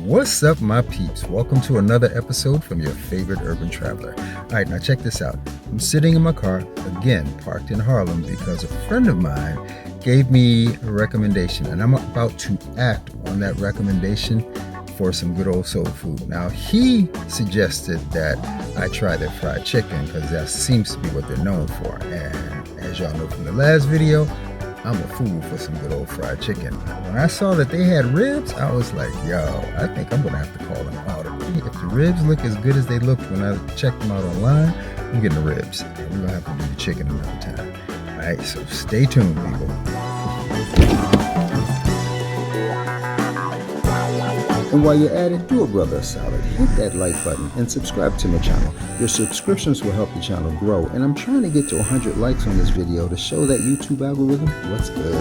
What's up, my peeps? Welcome to another episode from your favorite urban traveler. All right, now check this out. I'm sitting in my car, again, parked in Harlem, because a friend of mine gave me a recommendation, and I'm about to act on that recommendation for some good old soul food. Now, he suggested that I try their fried chicken because that seems to be what they're known for. And as y'all know from the last video, I'm a fool for some good old fried chicken. When I saw that they had ribs, I was like, yo, I think I'm gonna have to call them out. If the ribs look as good as they looked when I checked them out online, I'm getting the ribs. And we're gonna have to do the chicken another time. All right, so stay tuned, people. And while you're at it, do a brother a solid. Hit that like button and subscribe to my channel. Your subscriptions will help the channel grow, and I'm trying to get to 100 likes on this video to show that YouTube algorithm what's good.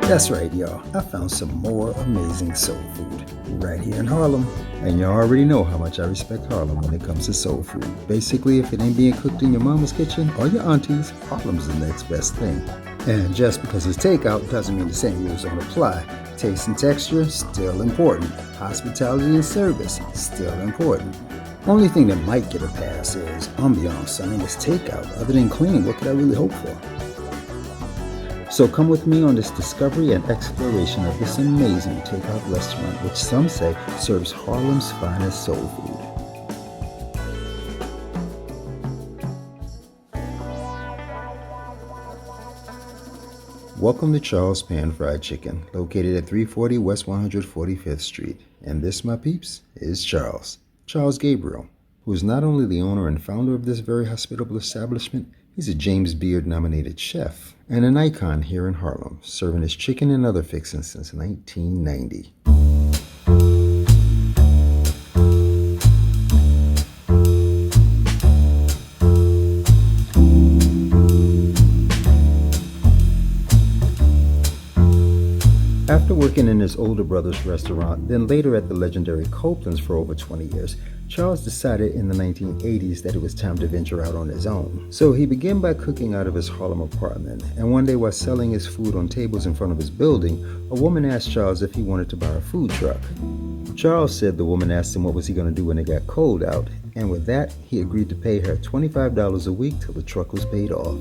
That's right, y'all. I found some more amazing soul food right here in Harlem. And y'all already know how much I respect Harlem when it comes to soul food. Basically, if it ain't being cooked in your mama's kitchen or your auntie's, Harlem's the next best thing. And just because it's takeout doesn't mean the same rules don't apply. Taste and texture, still important. Hospitality and service, still important. Only thing that might get a pass is ambiance. I mean, it's takeout. Other than clean, what could I really hope for? So come with me on this discovery and exploration of this amazing takeout restaurant, which some say serves Harlem's finest soul food. Welcome to Charles Pan Fried Chicken, located at 340 West 145th Street. And this, my peeps, is Charles Gabriel, who is not only the owner and founder of this very hospitable establishment, he's a James Beard nominated chef and an icon here in Harlem, serving his chicken and other fixings since 1990. After working in his older brother's restaurant, then later at the legendary Copeland's for over 20 years, Charles decided in the 1980s that it was time to venture out on his own. So he began by cooking out of his Harlem apartment, and one day while selling his food on tables in front of his building, a woman asked Charles if he wanted to buy a food truck. Charles said the woman asked him what was he going to do when it got cold out, and with that, he agreed to pay her $25 a week till the truck was paid off.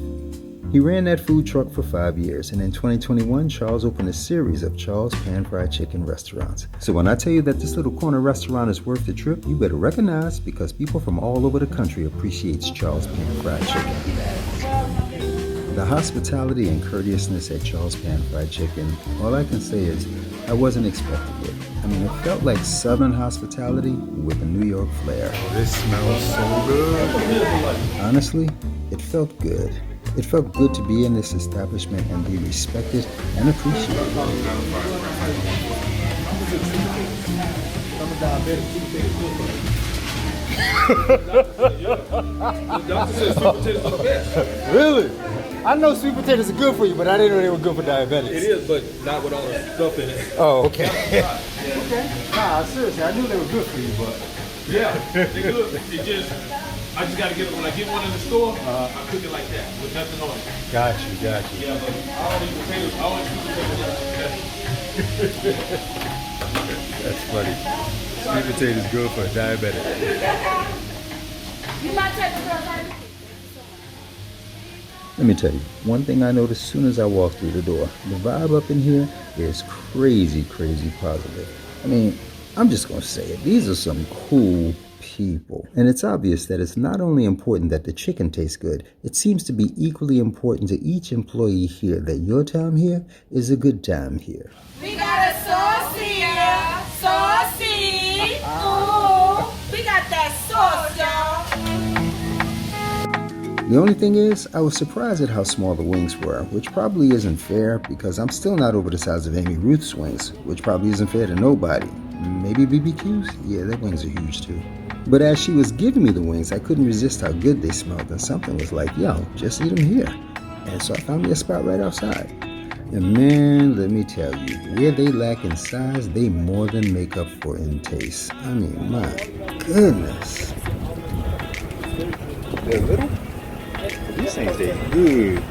He ran that food truck for 5 years, and in 2021, Charles opened a series of Charles Pan Fried Chicken restaurants. So when I tell you that this little corner restaurant is worth the trip, you better recognize, because people from all over the country appreciates Charles Pan Fried Chicken. The hospitality and courteousness at Charles Pan Fried Chicken, all I can say is I wasn't expecting it. I mean, it felt like Southern hospitality with a New York flair. This smells so good. Honestly, it felt good. It felt good to be in this establishment and be respected and appreciated. Really? I know sweet potatoes are good for you, but I didn't know they were good for diabetics. It is, but not with all the stuff in it. Oh, okay. Okay. Nah, seriously, I knew they were good for you, but Yeah, they're good. I just gotta get it when I get one in the store. I cook it like that with nothing on it. got you. Yeah, but I don't eat potatoes. I always eat potatoes. That's funny. Sweet potatoes good for a diabetic. You might take the girl. Let me tell you, one thing I noticed as soon as I walked through the door, the vibe up in here is crazy positive. I mean, I'm just gonna say it, these are some cool people. And it's obvious that it's not only important that the chicken tastes good, it seems to be equally important to each employee here that your time here is a good time here. We got a sauce here. Saucy. Ooh, we got that sauce, y'all. The only thing is, I was surprised at how small the wings were, which probably isn't fair because I'm still not over the size of Amy Ruth's wings, which probably isn't fair to nobody. Maybe BBQ's? Yeah, their wings are huge too. But as she was giving me the wings, I couldn't resist how good they smelled, and something was like, yo, just eat them here. And so I found me a spot right outside. And man, let me tell you, where they lack in size, they more than make up for in taste. I mean, my goodness. They're little? These things, they're good.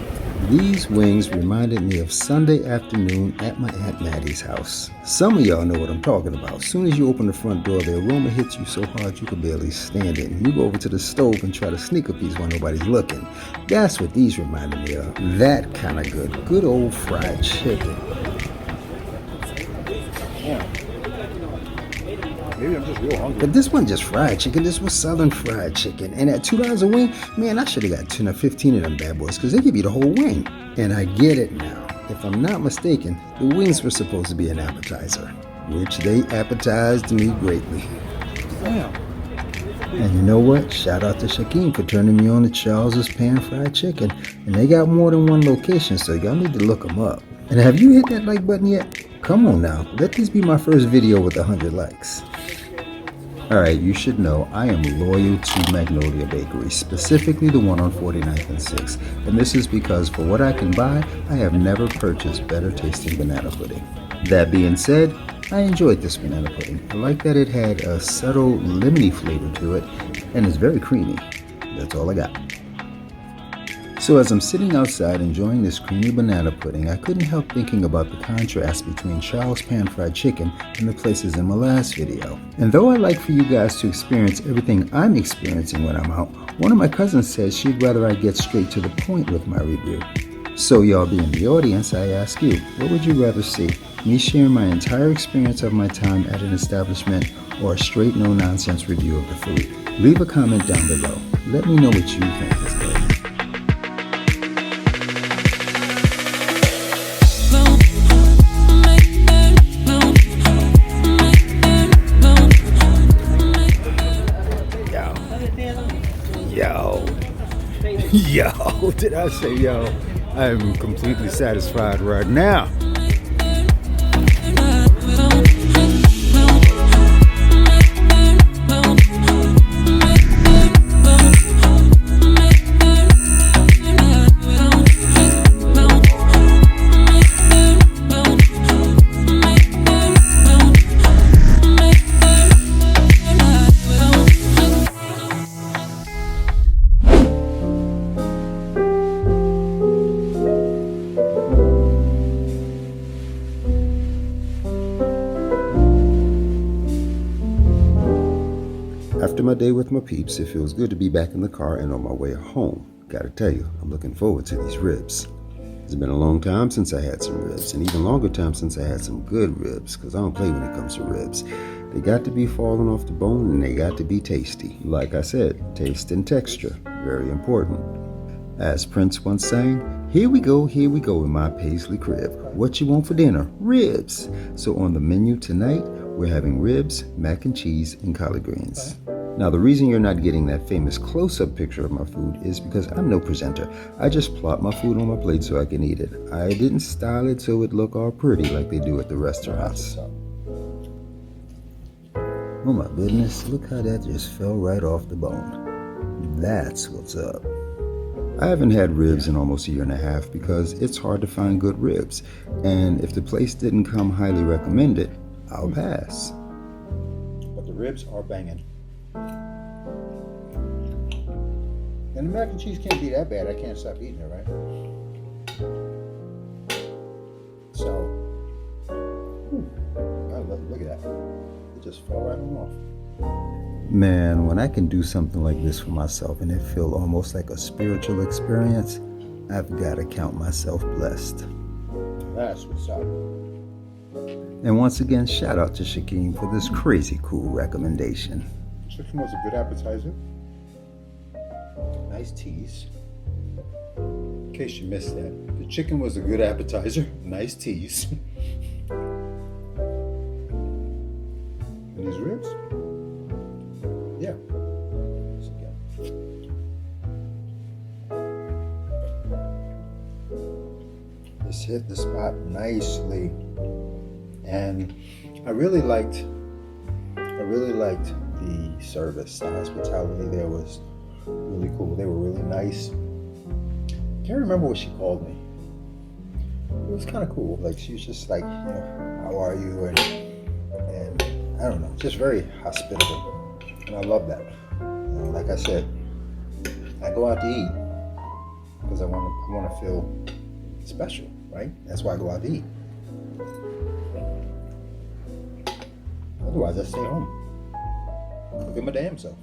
These wings reminded me of Sunday afternoon at my Aunt Maddie's house. Some of y'all know what I'm talking about. As soon as you open the front door, the aroma hits you so hard you can barely stand it. And you go over to the stove and try to sneak a piece while nobody's looking. That's what these reminded me of. That kind of good. Good old fried chicken. Yeah. Maybe I'm just real hungry. But this wasn't just fried chicken, this was Southern fried chicken. And at $2 a wing, man, I should have got 10 or 15 of them bad boys because they give you the whole wing. And I get it now. If I'm not mistaken, the wings were supposed to be an appetizer, which they appetized me greatly. Damn. And you know what? Shout out to Shaquem for turning me on to Charles's pan-fried chicken. And they got more than one location, so y'all need to look them up. And have you hit that like button yet? Come on now, let this be my first video with 100 likes. Alright, you should know I am loyal to Magnolia Bakery, specifically the one on 49th and 6th. And this is because for what I can buy, I have never purchased better tasting banana pudding. That being said, I enjoyed this banana pudding. I like that it had a subtle lemony flavor to it, and it's very creamy. That's all I got. So as I'm sitting outside enjoying this creamy banana pudding, I couldn't help thinking about the contrast between Charles' pan-fried chicken and the places in my last video. And though I like for you guys to experience everything I'm experiencing when I'm out, one of my cousins says she'd rather I get straight to the point with my review. So y'all being the audience, I ask you, what would you rather see? Me sharing my entire experience of my time at an establishment or a straight no-nonsense review of the food? Leave a comment down below. Let me know what you think is good. Yo, did I say yo? I am completely satisfied right now. After my day with my peeps, it feels good to be back in the car and on my way home. Gotta tell you, I'm looking forward to these ribs. It's been a long time since I had some ribs, and even longer time since I had some good ribs, because I don't play when it comes to ribs. They got to be falling off the bone, and they got to be tasty. Like I said, taste and texture, very important. As Prince once sang, here we go in my Paisley crib. What you want for dinner? Ribs. So on the menu tonight, we're having ribs, mac and cheese, and collard greens. Now, the reason you're not getting that famous close-up picture of my food is because I'm no presenter. I just plop my food on my plate so I can eat it. I didn't style it so it look all pretty like they do at the restaurants. Oh my goodness, look how that just fell right off the bone. That's what's up. I haven't had ribs in almost a year and a half because it's hard to find good ribs. And if the place didn't come highly recommended, I'll pass. But the ribs are banging. And the mac and cheese can't be that bad. I can't stop eating it, right? So, look at that. It just fell right on off. Man, when I can do something like this for myself and it feel almost like a spiritual experience, I've got to count myself blessed. That's what's up. And once again, shout out to Shaquem for this crazy cool recommendation. Chicken was a good appetizer. Nice teas. In case you missed that, the chicken was a good appetizer. Nice teas. And these ribs? Yeah. Just hit the spot nicely. And I really liked the service. The hospitality there was really cool. They were really nice. Can't remember what she called me. It was kind of cool. Like she was just like, how are you? And I don't know, just very hospitable. And I love that. Like I said, I go out to eat because I want to feel special, right? That's why I go out to eat. Otherwise, I stay home, cooking my damn self.